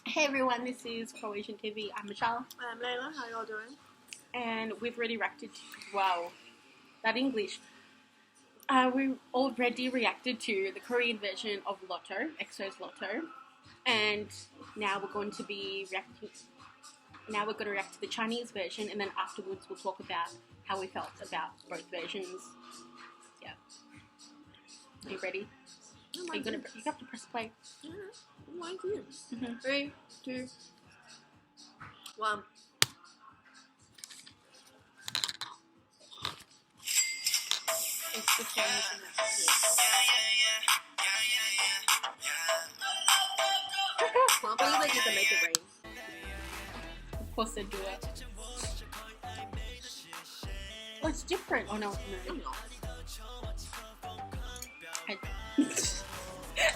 Hey everyone, this is CHN TV. I'm Michelle, I'm Layla. How y'all doing? and we've already reacted to, wow, that English. We already reacted to the Korean version of Lotto, EXO's Lotto, and now we're going to be reacting. Now we're going to react to the Chinese version, and then afterwards we'll talk about how we felt about both versions. Yeah. Are you ready? Are you gonna? You have to press play. Yeah, I'm waiting for you. Mm-hmm. 3, 2, 1. It's this one, isn't it? Can't believe that you can make it rain. Of course they do it. Oh, it's different. Oh no, no.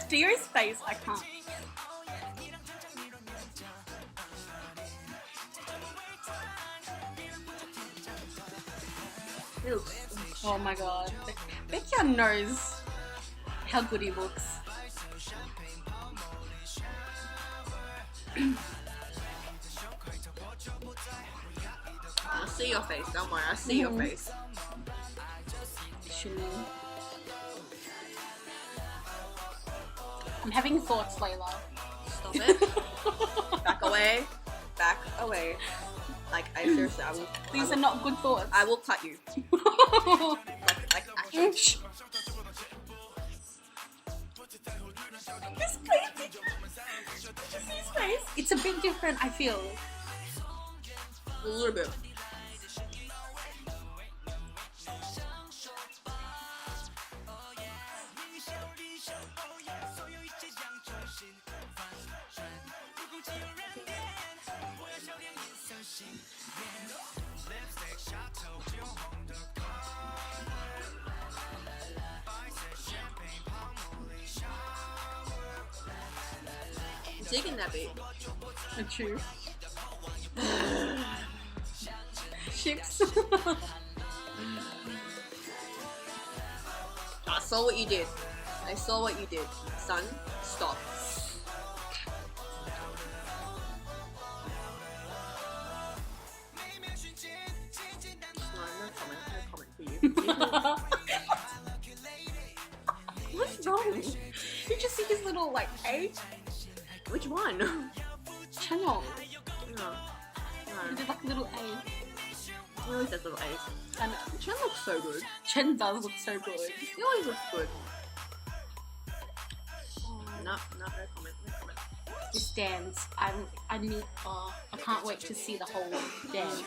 Do your face, I can't. Oh my god. Baekhyun knows how good he looks. I see your face, don't worry, I see your face. I'm having thoughts, Layla. Stop it. Back away. Back away. Like, I seriously, These are not good thoughts. I will cut you. like actually. This crazy. His face. It's a bit different, I feel. A little bit. I'm taking that bait. A true. Chips. I saw what you did. I saw what you did. Son, stop. No comment for you. What's wrong? Did you see his little, like, A? Which one? Channel. No. He did like a little A. He always does little A's. And Chen looks so good. Chen does look so good. He always looks good. No comment. No comment. This dance, I can't wait to see the whole dance.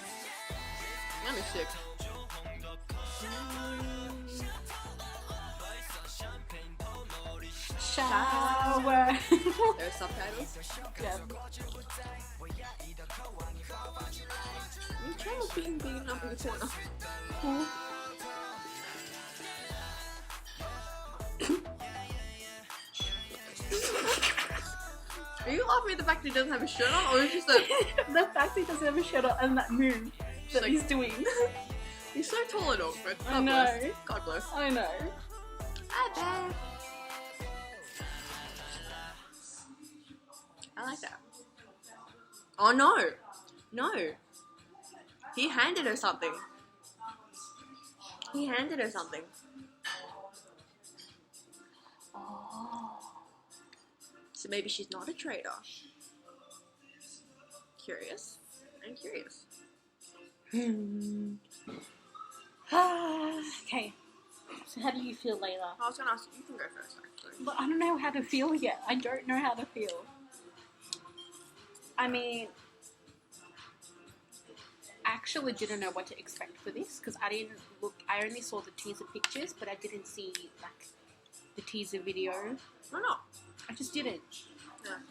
I'm sick. Shower. There's subtitles. Yeah. I'm trying to be big enough in the corner. Are you laughing at the fact that he doesn't have a shirt on, or is it just a... The fact he doesn't have a shirt on and that move that like, he's doing. He's so tall and awkward. God I know. Bless. God bless. I know. I like that. Oh no! No! He handed her something. He handed her something. Oh. So maybe she's not a traitor. Curious. I'm curious. Okay. So how do you feel, Layla? I was gonna ask you can go first actually. But I don't know how to feel yet. I don't know how to feel. I mean, I actually didn't know what to expect for this because I didn't look. I only saw the teaser pictures, but I didn't see like the teaser video. No, no. I just didn't. Yeah.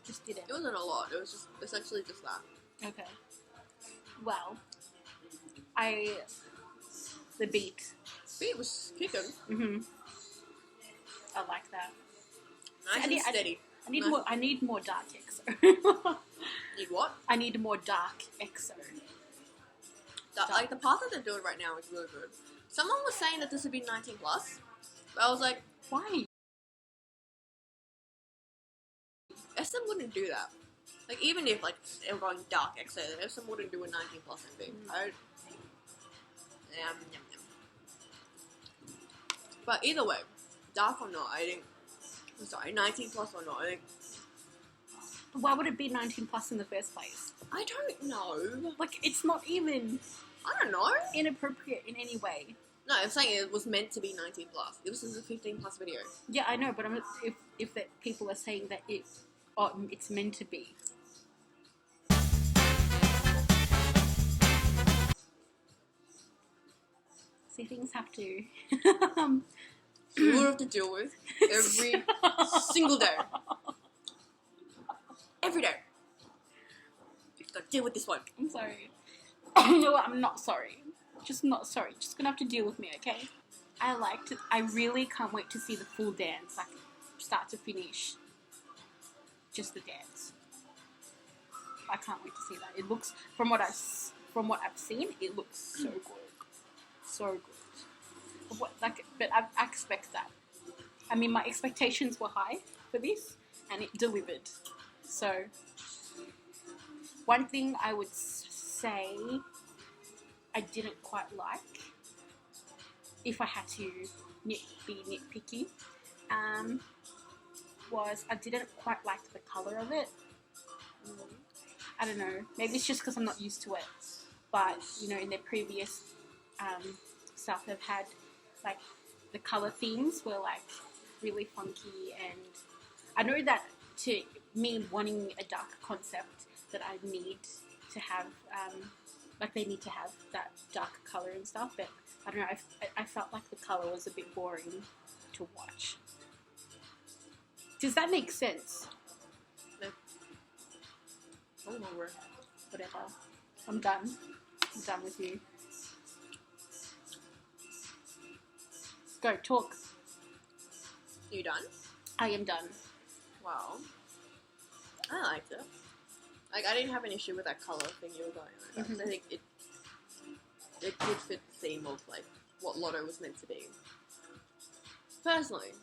Just didn't. It wasn't a lot. It was just essentially just that. Okay. Well, the beat. Beat was kicking. I like that. Nice and steady. I need nice. more. I need more dark EXO. Need what? I need more dark EXO. Like the path that they're doing right now is really good. Someone was saying that this would be 19+, but I was like, Why? SM wouldn't do that. Like, even if, like, they were going dark EXO, there's some more to do with 19 plus MV. But either way, dark or not, I think, I'm sorry, 19 plus or not, I think, Why would it be 19 plus in the first place? I don't know. Like, it's not even I don't know. inappropriate in any way. No, I'm saying it was meant to be 19 plus. This is a 15 plus video. Yeah, I know, but if that people are saying that it's meant to be. See, things have to. You will have to deal with every single day. Every day. You've got to deal with this one. I'm sorry. You know what? I'm not sorry. Just not sorry. Just gonna have to deal with me, okay? I really can't wait to see the full dance, like start to finish. Just the dance. I can't wait to see that. It looks, from what I've seen, it looks so good. So good. But I expect that. I mean, my expectations were high for this, and it delivered. So, one thing I would say I didn't quite like, if I had to be nitpicky, was I didn't quite like the colour of it. I don't know. Maybe it's just because I'm not used to it. But, you know, in their previous stuff, they've had, like, the colour themes were, like, really funky. And I know that to me wanting a dark concept, that I need to have, like, they need to have that dark colour and stuff. But, I don't know, I felt like the colour was a bit boring to watch. Does that make sense? No. Oh my word. Whatever. I'm done. I'm done with you. Go, talk. You done? I am done. Wow. I liked it. Like, I didn't have an issue with that colour thing you were going on. Mm-hmm. I think it did fit the theme of, like, what Lotto was meant to be. Personally,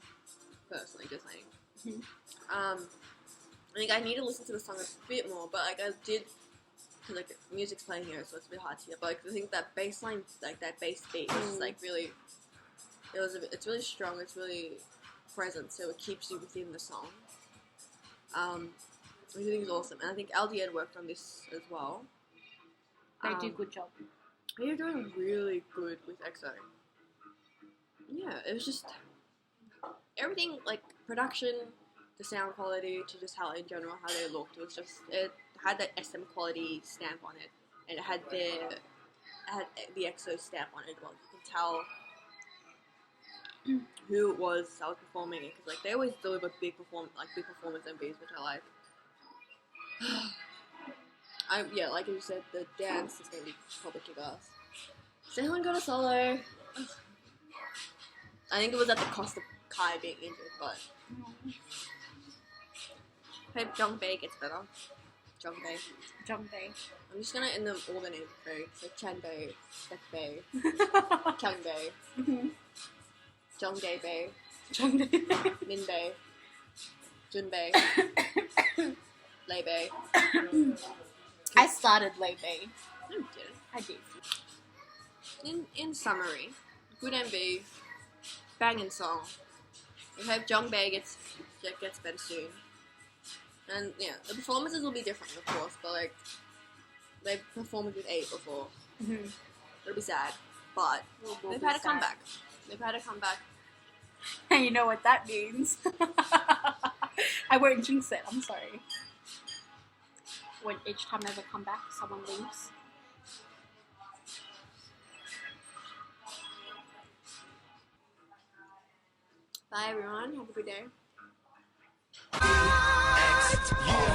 just saying. Mm-hmm. I think I need to listen to the song a bit more, but, like, I did, because, like, music's playing here, so it's a bit hard to hear, but, like, I think that bass line, like, that bass beat is, like, really, it's really strong, it's really present, so it keeps you within the song. Which I think is awesome, and I think LDN worked on this as well. They do a good job. They're doing really good with EXO. Yeah, it was just everything, like production, the sound quality, to just how in general how they looked. It was just, it had that SM quality stamp on it, and it had the EXO stamp on it. Well, you can tell who it was that was performing it, because like they always deliver big performance MVs, which I like. Yeah, like you said, the dance is gonna be probably kick-ass. Someone got a solo. I think it was at the cost of Kai being injured, but hope Jongbae gets better. Jongbae. I'm just gonna end them all the names Bae. So Chanbae, Sekbae, Kyungbae, Jongdae-bae, Minbae, Junbae, Leibae. I started Leibae. No, you didn't. I did. In summary, good MV, banging song. We hope Jongbae gets better soon. And yeah, the performances will be different, of course, but like they've performed with 8 before. Mm-hmm. It'll be sad, but they've had a comeback. They've had a comeback. And you know what that means. I won't jinx it. I'm sorry. When each time I ever come back, someone leaves. Bye everyone. Have a good day. Yeah.